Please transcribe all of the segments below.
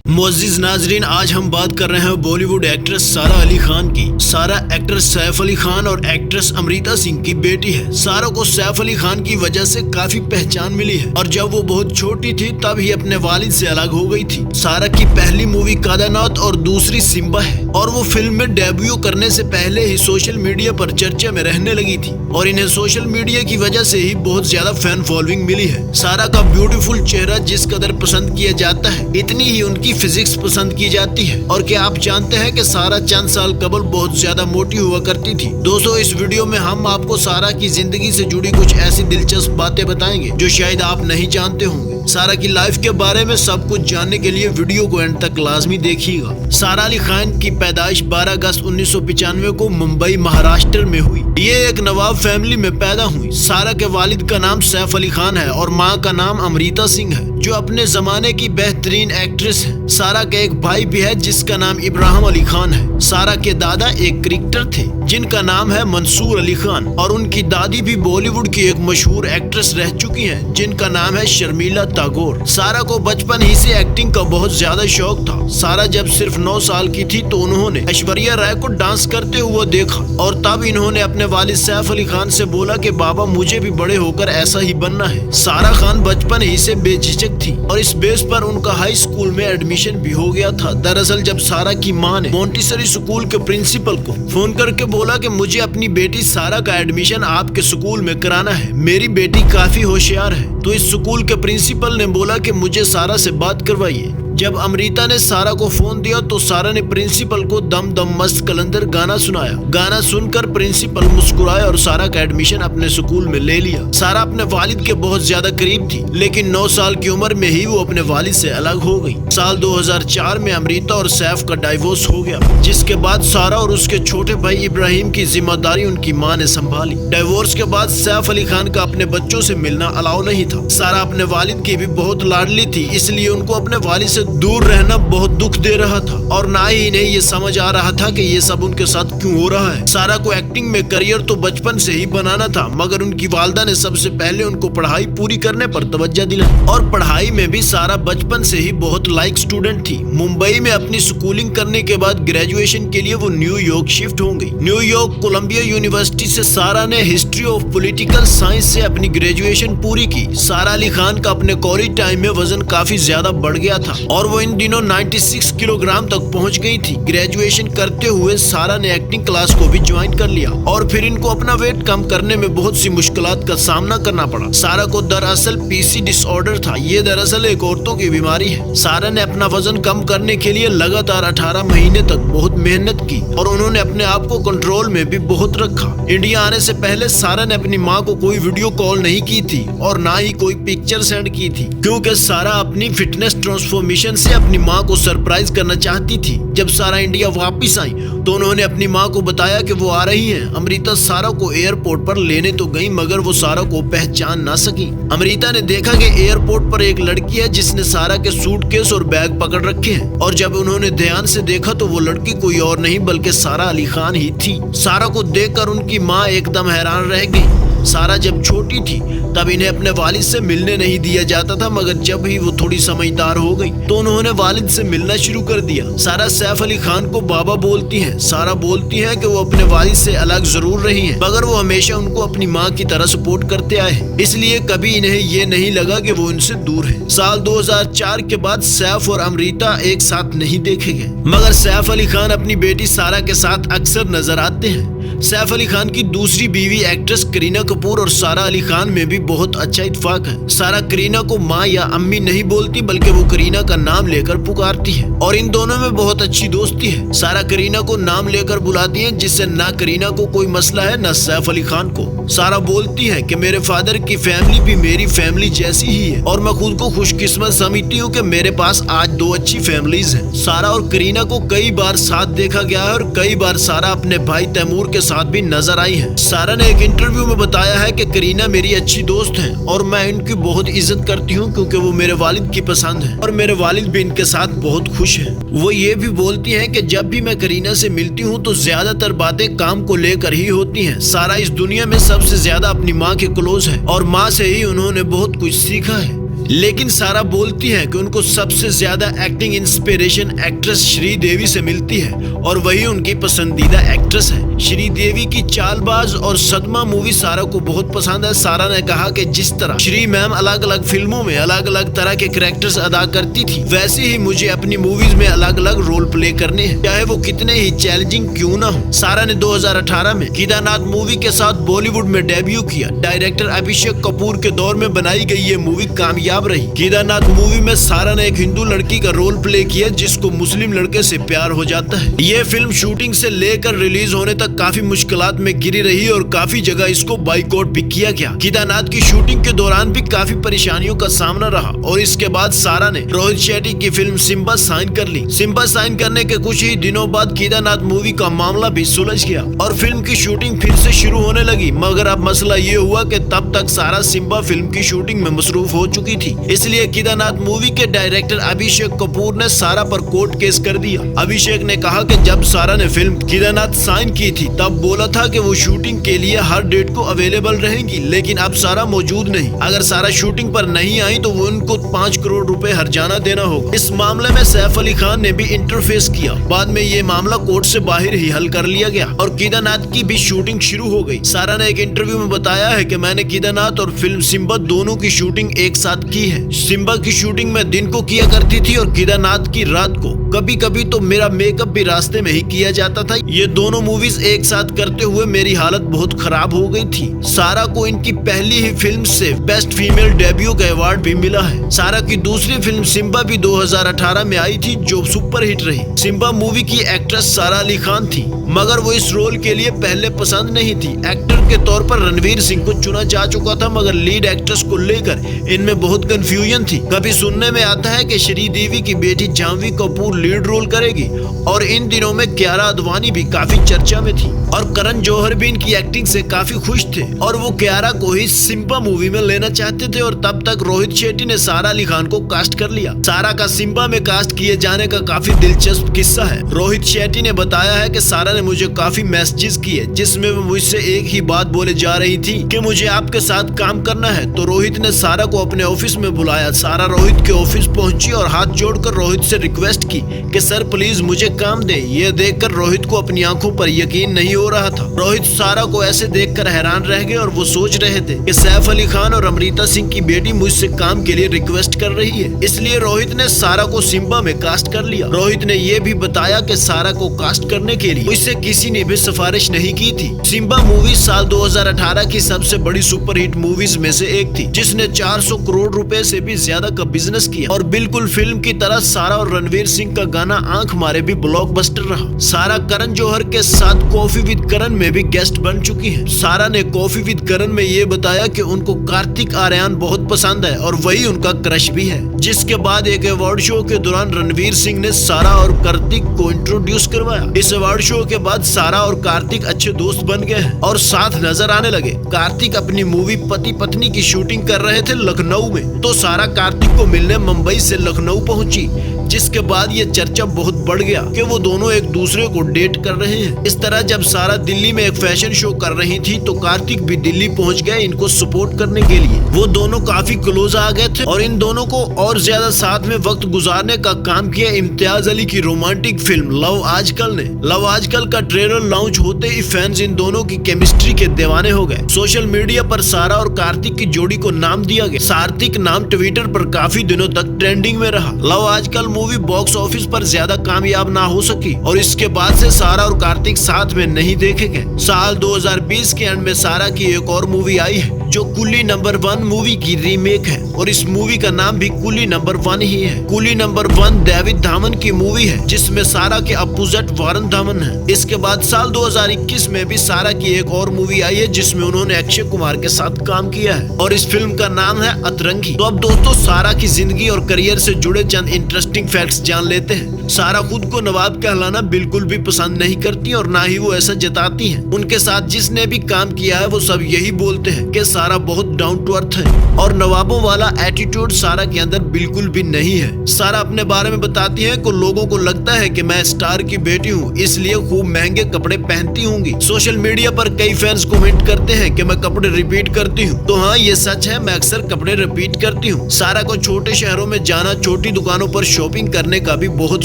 मुअज़्ज़िज़ नाज़रीन, आज हम बात कर रहे हैं बॉलीवुड एक्ट्रेस सारा अली खान की। सारा एक्टर सैफ अली खान और एक्ट्रेस अमृता सिंह की बेटी है। सारा को सैफ अली खान की वजह से काफी पहचान मिली है और जब वो बहुत छोटी थी तब ही अपने वालिद से अलग हो गई थी। सारा की पहली मूवी कादानात और दूसरी सिम्बा है और वो फिल्म में डेब्यू करने से पहले ही सोशल मीडिया पर चर्चा में रहने लगी थी और इन्हें सोशल मीडिया की वजह से ही बहुत ज्यादा फैन फॉलोइंग मिली है। सारा का ब्यूटीफुल चेहरा जिस कदर पसंद किया जाता है, इतनी ही उनकी फिजिक्स पसंद की जाती है। और क्या आप जानते हैं कि सारा चंद साल कबल बहुत ज्यादा मोटी हुआ करती थी। दोस्तों, इस वीडियो में हम आपको सारा की जिंदगी से जुड़ी कुछ ऐसी दिलचस्प बातें बताएंगे जो शायद आप नहीं जानते होंगे। सारा की लाइफ के बारे में सब कुछ जानने के लिए वीडियो को एंड तक लाजमी देखिएगा। सारा अली खान की पैदाइश 12 अगस्त 1995 को मुंबई महाराष्ट्र में हुई। ये एक नवाब फैमिली में पैदा हुई। सारा के वालिद का नाम सैफ अली खान है और माँ का नाम अमृता सिंह है जो अपने जमाने की बेहतरीन एक्ट्रेस है। सारा का एक भाई भी है जिसका नाम इब्राहिम अली खान है। सारा के दादा एक क्रिकेटर थे जिनका नाम है मंसूर अली खान और उनकी दादी भी बॉलीवुड की एक मशहूर एक्ट्रेस रह चुकी हैं जिनका नाम है शर्मिला टैगोर। सारा को बचपन ही से एक्टिंग का बहुत ज्यादा शौक था। सारा जब सिर्फ 9 साल की थी तो उन्होंने ऐश्वर्या राय को डांस करते हुए देखा और तब इन्होंने अपने वालिद सैफ अली खान से बोला कि बाबा मुझे भी बड़े होकर ऐसा ही बनना है। सारा खान बचपन ही से बेझिझक थी और इस बेस पर उनका हाई स्कूल में एडमिशन भी हो गया था। दरअसल जब सारा की मां ने मोंटेसरी स्कूल के प्रिंसिपल को फोन करके बोला कि मुझे अपनी बेटी सारा का एडमिशन आपके स्कूल में कराना है, मेरी बेटी काफी होशियार है, तो इस स्कूल के प्रिंसिपल ने बोला कि मुझे सारा से बात करवाइए। जब अमृता ने सारा को फोन दिया तो सारा ने प्रिंसिपल को दम दम मस्त कलंदर गाना सुनाया। गाना सुनकर प्रिंसिपल मुस्कुराए और सारा का एडमिशन अपने स्कूल में ले लिया। सारा अपने वालिद के बहुत ज्यादा करीब थी लेकिन 9 साल की उम्र में ही वो अपने वालिद से अलग हो गई। साल 2004 में अमृता और सैफ का डाइवोर्स हो गया जिसके बाद सारा और उसके छोटे भाई इब्राहिम की जिम्मेदारी उनकी माँ ने संभाली। डाइवोर्स के बाद सैफ अली खान का अपने बच्चों से मिलना अलाउ नहीं था। सारा अपने वालिद की भी बहुत लाडली थी, इसलिए उनको अपने वालिद से दूर रहना बहुत दुख दे रहा था और ना ही इन्हें ये समझ आ रहा था कि ये सब उनके साथ क्यों हो रहा है। सारा को एक्टिंग में करियर तो बचपन से ही बनाना था मगर उनकी वालदा ने सबसे पहले उनको पढ़ाई पूरी करने पर तवज्जो दिलाई और पढ़ाई में भी सारा बचपन से ही बहुत लाइक स्टूडेंट थी। मुंबई में अपनी स्कूलिंग करने के बाद ग्रेजुएशन के लिए वो न्यूयॉर्क शिफ्ट हो गई। न्यूयॉर्क कोलंबिया यूनिवर्सिटी से सारा ने हिस्ट्री ऑफ पॉलिटिकल साइंस से अपनी ग्रेजुएशन पूरी की। सारा अली खान का अपने कॉलेज टाइम में वजन काफी ज्यादा बढ़ गया था और वो इन दिनों 96 किलोग्राम तक पहुंच गई थी। ग्रेजुएशन करते हुए सारा ने एक्टिंग क्लास को भी ज्वाइन कर लिया और फिर इनको अपना वेट कम करने में बहुत सी मुश्किलात का सामना करना पड़ा। सारा को दरअसल पीसी डिसऑर्डर था। ये दरअसल एक औरतों की बीमारी है। सारा ने अपना वजन कम करने के लिए लगातार 18 महीने तक बहुत मेहनत की और उन्होंने अपने आप को कंट्रोल में भी बहुत रखा। इंडिया आने से पहले सारा ने अपनी माँ को कोई वीडियो कॉल नहीं की थी और ना ही कोई पिक्चर सेंड की थी क्योंकि सारा अपनी फिटनेस ट्रांसफॉर्मेशन से अपनी माँ को सरप्राइज करना चाहती थी। जब सारा इंडिया वापस आई तो उन्होंने अपनी माँ को बताया कि वो आ रही हैं। अमृता सारा को एयरपोर्ट पर लेने तो गई मगर वो सारा को पहचान ना सकी। अमृता ने देखा कि एयरपोर्ट पर एक लड़की है जिसने सारा के सूटकेस और बैग पकड़ रखे हैं और जब उन्होंने ध्यान से देखा तो वो लड़की कोई और नहीं बल्कि सारा अली खान ही थी। सारा को देखकर उनकी माँ एकदम हैरान रह गई। सारा जब छोटी थी तब इन्हें अपने वालिद से मिलने नहीं दिया जाता था मगर जब ही वो थोड़ी समझदार हो गई तो उन्होंने वालिद से मिलना शुरू कर दिया। सारा सैफ अली खान को बाबा बोलती हैं। सारा बोलती हैं कि वो अपने वालिद से अलग जरूर रही हैं मगर वो हमेशा उनको अपनी माँ की तरह सपोर्ट करते आए हैं, इसलिए कभी इन्हें ये नहीं लगा कि वो उनसे दूर है। साल 2004 के बाद सैफ और अमृता एक साथ नहीं देखे गए मगर सैफ अली खान अपनी बेटी सारा के साथ अक्सर नजर आते हैं। सैफ अली खान की दूसरी बीवी एक्ट्रेस करीना कपूर और सारा अली खान में भी बहुत अच्छा इत्तेफाक है। सारा करीना को माँ या अम्मी नहीं बोलती बल्कि वो करीना का नाम लेकर पुकारती है और इन दोनों में बहुत अच्छी दोस्ती है। सारा करीना को नाम लेकर बुलाती है जिससे ना करीना को कोई मसला है ना सैफ अली खान को। सारा बोलती है कि मेरे फादर की फैमिली भी मेरी फैमिली जैसी ही है और मैं खुद को खुशकिस्मत समझती हूँ कि मेरे पास आज 2 अच्छी फैमिलीज हैं। सारा और करीना को कई बार साथ देखा गया है और कई बार सारा अपने भाई तैमूर के साथ भी नजर आई है। सारा ने एक इंटरव्यू में बताया है कि करीना मेरी अच्छी दोस्त है और मैं इनकी बहुत इज्जत करती हूँ क्योंकि वो मेरे वालिद की पसंद है और मेरे वालिद भी इनके साथ बहुत खुश हैं। वो ये भी बोलती हैं कि जब भी मैं करीना से मिलती हूँ तो ज्यादातर बातें काम को लेकर ही होती हैं। सारा इस दुनिया में सबसे ज्यादा अपनी माँ के क्लोज है और माँ से ही उन्होंने बहुत कुछ सीखा है। लेकिन सारा बोलती है कि उनको सबसे ज्यादा एक्टिंग इंस्पिरेशन एक्ट्रेस श्रीदेवी से मिलती है और वही उनकी पसंदीदा एक्ट्रेस है। श्रीदेवी की चालबाज और सदमा मूवी सारा को बहुत पसंद है। सारा ने कहा कि जिस तरह श्री मैम अलग अलग फिल्मों में अलग अलग तरह के कैरेक्टर्स अदा करती थी, वैसे ही मुझे अपनी मूवीज में अलग अलग रोल प्ले करने हैं, चाहे वो कितने ही चैलेंजिंग क्यों ना हो। सारा ने 2018 में केदारनाथ मूवी के साथ बॉलीवुड में डेब्यू किया। डायरेक्टर अभिषेक कपूर के दौर में बनाई गई ये मूवी कामयाब रही। केदारनाथ मूवी में सारा ने एक हिंदू लड़की का रोल प्ले किया जिसको मुस्लिम लड़के से प्यार हो जाता है। ये फिल्म शूटिंग से लेकर रिलीज होने तक काफी मुश्किलात में घिरी रही और काफी जगह इसको बाइकआउट भी किया गया। केदारनाथ की शूटिंग के दौरान भी काफी परेशानियों का सामना रहा और इसके बाद सारा ने रोहित शेट्टी की फिल्म सिम्बा साइन कर ली। सिम्बा साइन करने के कुछ ही दिनों बाद केदारनाथ मूवी का मामला भी सुलझ गया और फिल्म की शूटिंग फिर से शुरू होने लगी। मगर अब मसला ये हुआ कि तब तक सारा सिम्बा फिल्म की शूटिंग में मसरूफ हो चुकी थी, इसलिए केदारनाथ मूवी के डायरेक्टर अभिषेक कपूर ने सारा पर कोर्ट केस कर दिया। अभिषेक ने कहा कि जब सारा ने फिल्म केदारनाथ साइन की थी तब बोला था कि वो शूटिंग के लिए हर डेट को अवेलेबल रहेंगी, लेकिन अब सारा मौजूद नहीं। अगर सारा शूटिंग पर नहीं आई तो वो उनको 5 करोड़ रुपए हर्जाना देना होगा। इस मामले में सैफ अली खान ने भी इंटरफेस किया। बाद में ये मामला कोर्ट से बाहर ही हल कर लिया गया और केदारनाथ की भी शूटिंग शुरू हो गई। सारा ने एक इंटरव्यू में बताया है कि मैंने केदारनाथ और फिल्म सिम्बा दोनों की शूटिंग एक साथ की है। सिम्बा की शूटिंग मैं दिन को किया करती थी और केदारनाथ की रात को। कभी कभी तो मेरा मेकअप भी रास्ते में ही किया जाता था। ये दोनों मूवीज एक साथ करते हुए मेरी हालत बहुत खराब हो गई थी। सारा को इनकी पहली ही फिल्म से बेस्ट फीमेल डेब्यू का अवार्ड भी मिला है। सारा की दूसरी फिल्म सिम्बा भी 2018 में आई थी जो सुपरहिट रही। सिम्बा मूवी की एक्ट्रेस सारा अली खान थी, मगर वो इस रोल के लिए पहले पसंद नहीं थी। एक्टर के तौर पर रणवीर सिंह को चुना जा चुका था, मगर लीड एक्ट्रेस को लेकर इनमें बहुत कंफ्यूजन थी। कभी सुनने में आता है कि श्रीदेवी की बेटी जानवी कपूर लीड रोल करेगी और इन दिनों में कियारा आडवाणी भी काफी चर्चा में थी और करण जौहर भी इनकी एक्टिंग से काफी खुश थे और वो कियारा को ही सिम्बा मूवी में लेना चाहते थे। और तब तक रोहित शेट्टी ने सारा अली खान को कास्ट कर लिया। सारा का सिम्बा में कास्ट किए जाने का काफी दिलचस्प किस्सा है। रोहित शेट्टी ने बताया है कि सारा ने मुझे काफी मैसेजेस किए जिसमें वो मुझसे एक ही बात बोले जा रही थी कि मुझे आपके साथ काम करना है। तो रोहित ने सारा को अपने ऑफिस में बुलाया। सारा रोहित के ऑफिस पहुंची और हाथ जोड़कर रोहित से रिक्वेस्ट की कि सर प्लीज मुझे काम दे। ये देखकर रोहित को अपनी आंखों पर यकीन नहीं हो रहा था। रोहित सारा को ऐसे देखकर हैरान रह गए और वो सोच रहे थे कि सैफ अली खान और अमृता सिंह की बेटी मुझसे काम के लिए रिक्वेस्ट कर रही है। इसलिए रोहित ने सारा को सिम्बा में कास्ट कर लिया। रोहित ने ये भी बताया कि सारा को कास्ट करने के लिए उससे किसी ने भी सिफारिश नहीं की थी। सिम्बा मूवी साल 2018 की सबसे बड़ी सुपरहिट मूवीज में से एक थी जिसने 400 करोड़ रुपए से भी ज्यादा का बिजनेस किया और बिल्कुल फिल्म की तरह सारा और रणवीर सिंह का गाना आंख मारे भी ब्लॉकबस्टर रहा। सारा करण जौहर के साथ कॉफी विद करण में भी गेस्ट बन चुकी है। सारा ने कॉफी विद करण में ये बताया कि उनको कार्तिक आर्यन बहुत पसंद है और वही उनका क्रश भी है। जिसके बाद एक अवार्ड शो के दौरान रणवीर सिंह ने सारा और कार्तिक को इंट्रोड्यूस करवाया। इस अवार्ड शो के बाद सारा और कार्तिक अच्छे दोस्त बन गए हैं और साथ नजर आने लगे। कार्तिक अपनी मूवी पति पत्नी की शूटिंग कर रहे थे लखनऊ में, तो सारा कार्तिक को मिलने मुंबई से लखनऊ पहुंची, जिसके बाद ये चर्चा बहुत बढ़ गया कि वो दोनों एक दूसरे को डेट कर रहे हैं। इस तरह जब सारा दिल्ली में एक फैशन शो कर रही थी तो कार्तिक भी दिल्ली पहुंच गए इनको सपोर्ट करने के लिए। वो दोनों काफी क्लोज आ गए थे और इन दोनों को और ज्यादा साथ में वक्त गुजारने का काम किया इम्तियाज अली की रोमांटिक फिल्म लव आजकल ने। लव आजकल का ट्रेलर लॉन्च होते ही फैंस इन दोनों की केमिस्ट्री के दीवाने हो गए। सोशल मीडिया पर सारा और कार्तिक की जोड़ी को नाम दिया गया। सार्थिक नाम ट्विटर पर काफी दिनों तक ट्रेंडिंग में रहा। लव आजकल मूवी बॉक्स ऑफिस पर ज्यादा कामयाब ना हो सकी और इसके बाद से सारा और कार्तिक साथ में नहीं देखे गए। साल 2020 के एंड में सारा की एक और मूवी आई है जो कुली नंबर 1 मूवी की रीमेक है और इस मूवी का नाम भी कुली नंबर 1 ही है। कुली नंबर 1 डेविड धामन की मूवी है जिसमें सारा के अपोजिट वारन धामन है। इसके बाद साल 2021 में भी सारा की एक और मूवी आई है जिसमें उन्होंने अक्षय कुमार के साथ काम किया है और इस फिल्म का नाम है अतरंगी। तो अब दोस्तों सारा की जिंदगी और करियर से जुड़े चंद इंटरेस्टिंग शॉकिंग फैक्ट्स जान लेते हैं। सारा खुद को नवाब कहलाना बिल्कुल भी पसंद नहीं करती और ना ही वो ऐसा जताती हैं। उनके साथ जिसने भी काम किया है वो सब यही बोलते हैं कि सारा बहुत डाउन टू अर्थ है और नवाबों वाला एटीट्यूड सारा के अंदर बिल्कुल भी नहीं है। सारा अपने बारे में बताती है कि लोगों को लगता है कि मैं स्टार की बेटी हूँ, इसलिए खूब महंगे कपड़े पहनती होंगी। सोशल मीडिया पर कई फैंस कमेंट करते हैं कि मैं कपड़े रिपीट करती हूँ। तो हाँ, ये सच है, मैं अक्सर कपड़े रिपीट करती हूँ। सारा को छोटे शहरों में जाना, छोटी दुकानों पर शॉपिंग करने का भी बहुत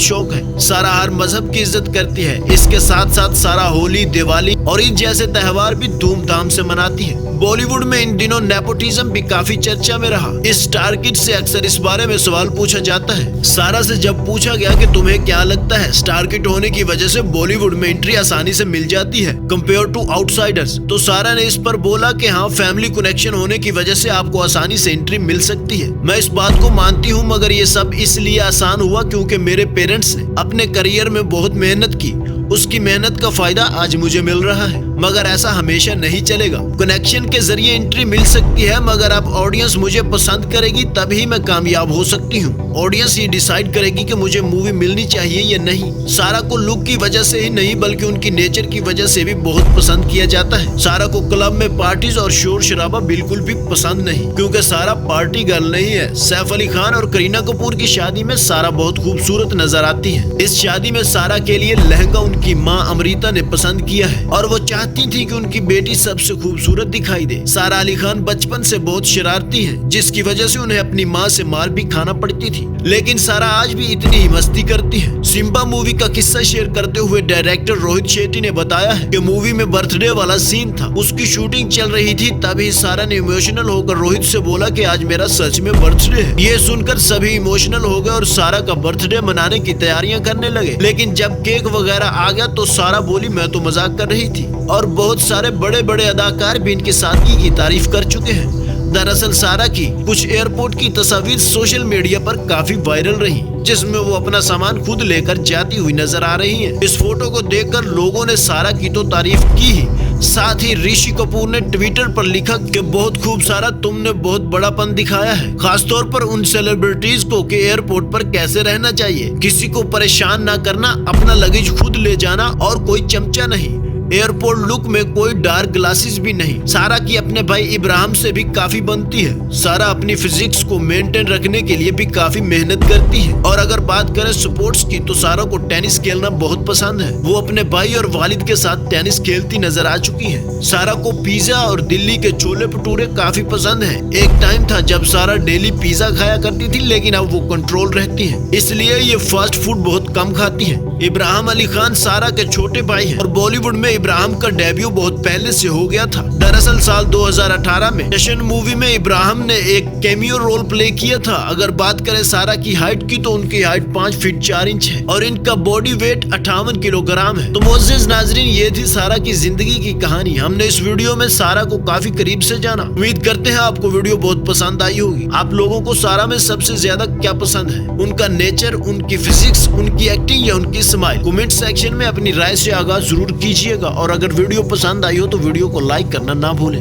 शौक है। सारा हर मजहब की इज्जत करती है। इसके साथ साथ सारा होली, दिवाली और ईद जैसे त्योहार भी धूमधाम से मनाती है। बॉलीवुड में इन दिनों नेपोटिज्म भी काफी चर्चा में रहा। इस स्टार किड से अक्सर इस बारे में सवाल पूछा जाता है। सारा से जब पूछा गया कि तुम्हें क्या लगता है स्टार किड होने की वजह से बॉलीवुड में एंट्री आसानी से मिल जाती है कंपेयर टू आउटसाइडर्स, तो सारा ने इस पर बोला कि हाँ, फैमिली कनेक्शन होने की वजह से आपको आसानी से एंट्री मिल सकती है। मैं इस बात को मानती हूँ, मगर ये सब इसलिए आसान हुआ क्योंकि मेरे पेरेंट्स ने अपने करियर में बहुत मेहनत की। उसकी मेहनत का फायदा आज मुझे मिल रहा है, मगर ऐसा हमेशा नहीं चलेगा। कनेक्शन के जरिए एंट्री मिल सकती है, मगर अब ऑडियंस मुझे पसंद करेगी तभी मैं कामयाब हो सकती हूँ। ऑडियंस ये डिसाइड करेगी कि मुझे मूवी मिलनी चाहिए या नहीं। सारा को लुक की वजह से ही नहीं बल्कि उनकी नेचर की वजह से भी बहुत पसंद किया जाता है। सारा को क्लब में पार्टीज और शोर शराबा बिल्कुल भी पसंद नहीं, क्योंकि सारा पार्टी गर्ल नहीं है। सैफ अली खान और करीना कपूर की शादी में सारा बहुत खूबसूरत नजर आती है। इस शादी में सारा के लिए लहंगा उनकी माँ अमृता ने पसंद किया है और वो चाहती थी कि उनकी बेटी सबसे खूबसूरत दिखाई दे। सारा अली खान बचपन से बहुत शरारती है, जिसकी वजह से उन्हें अपनी माँ से मार भी खाना पड़ती थी, लेकिन सारा आज भी इतनी ही मस्ती करती है। सिम्बा मूवी का किस्सा शेयर करते हुए डायरेक्टर रोहित शेट्टी ने बताया है कि मूवी में बर्थडे वाला सीन था, उसकी शूटिंग चल रही थी, तभी सारा ने इमोशनल होकर रोहित से बोला कि आज मेरा सच में बर्थडे है। ये सुनकर सभी इमोशनल हो गए और सारा का बर्थडे मनाने की तैयारियां करने लगे, लेकिन जब केक वगैरह आ गया तो सारा बोली मैं तो मजाक कर रही थी। और बहुत सारे बड़े बड़े अदाकार भी इनकी सादगी की तारीफ कर चुके हैं। दरअसल सारा की कुछ एयरपोर्ट की तस्वीर सोशल मीडिया पर काफी वायरल रही, जिसमें वो अपना सामान खुद लेकर जाती हुई नजर आ रही हैं। इस फोटो को देखकर लोगों ने सारा की तो तारीफ की ही, साथ ही ऋषि कपूर ने ट्विटर पर लिखा कि बहुत खूब सारा, तुमने बहुत बड़ापन दिखाया है, खासतौर पर उन सेलिब्रिटीज को कि एयरपोर्ट पर कैसे रहना चाहिए, किसी को परेशान ना करना, अपना लगेज खुद ले जाना और कोई चमचा नहीं, एयरपोर्ट लुक में कोई डार्क ग्लासेस भी नहीं। सारा की अपने भाई इब्राहिम से भी काफी बनती है। सारा अपनी फिजिक्स को मेंटेन रखने के लिए भी काफी मेहनत करती है। और अगर बात करें स्पोर्ट्स की तो सारा को टेनिस खेलना बहुत पसंद है। वो अपने भाई और वालिद के साथ टेनिस खेलती नजर आ चुकी है। सारा को पिज्जा और दिल्ली के छोले भटूरे काफी पसंद है। एक टाइम था जब सारा डेली पिज्जा खाया करती थी, लेकिन अब वो कंट्रोल रहती है, इसलिए ये फास्ट फूड बहुत कम खाती है। इब्राहिम अली खान सारा के छोटे भाई हैं और बॉलीवुड में इब्राहिम का डेब्यू बहुत पहले से हो गया था। दरअसल साल 2018 में जशन मूवी में इब्राहिम ने एक कैमियो रोल प्ले किया था। अगर बात करें सारा की हाइट की तो उनकी हाइट 5 फीट 4 इंच है और इनका बॉडी वेट 58 किलोग्राम है। तो मोअज़्ज़िज़ नाज़रीन, ये थी सारा की जिंदगी की कहानी। हमने इस वीडियो में सारा को काफी करीब से जाना। उम्मीद करते हैं आपको वीडियो बहुत पसंद आई होगी। आप लोगों को सारा में सबसे ज्यादा क्या पसंद है? उनका नेचर, उनकी फिजिक्स, उनकी एक्टिंग या उनकी स्माइल? कमेंट सेक्शन में अपनी राय से आगाज जरूर कीजिएगा और अगर वीडियो पसंद आई हो तो वीडियो को लाइक करना ना भूलें।